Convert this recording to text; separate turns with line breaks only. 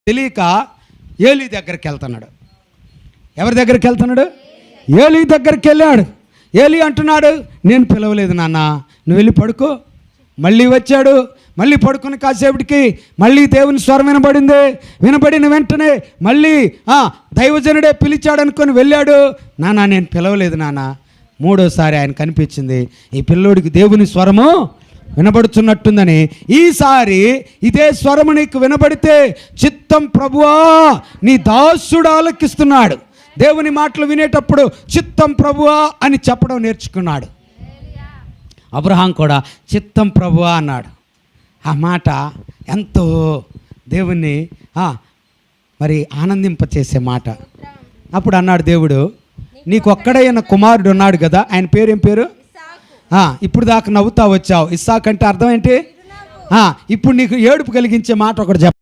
తెలియక ఏలీ దగ్గరికి వెళ్తున్నాడు. ఎవరి దగ్గరికి వెళ్తున్నాడు? ఏలీ దగ్గరికి వెళ్ళాడు. ఏలీ అంటున్నాడు, నేను పిలవలేదు నాన్న, నువ్వు వెళ్ళి పడుకో. మళ్ళీ వచ్చాడు. మళ్ళీ పడుకుని కాసేపటికి మళ్ళీ దేవుని స్వరం వినబడిన వెంటనే మళ్ళీ దైవజనుడే పిలిచాడు అనుకొని వెళ్ళాడు. నాన్న నేను పిలవలేదు నాన్న. మూడోసారి ఆయన కనిపించింది. ఈ పిల్లోడికి దేవుని స్వరము వినబడుతున్నట్టుందని. ఈసారి ఇదే స్వరము నీకు వినబడితే చిత్తం ప్రభువా నీ దాసుడు ఆలకిస్తున్నాడు. దేవుని మాటలు వినేటప్పుడు చిత్తం ప్రభువా అని చెప్పడం నేర్చుకున్నాడు. అబ్రహాం కూడా చిత్తం ప్రభువా అన్నాడు. ఆ మాట ఎంతో దేవుణ్ణి మరి ఆనందింపచేసే మాట. అప్పుడు అన్నాడు దేవుడు, నీకు ఒక్కడైన కుమారుడు ఉన్నాడు కదా, ఆయన పేరు ఏం పేరు? ఇప్పుడు దాకా నవ్వుతా వచ్చావు. ఇస్సాక్ అంటే అర్థం ఏంటి? ఇప్పుడు నీకు ఏడుపు కలిగించే మాట ఒకటి చెప్ప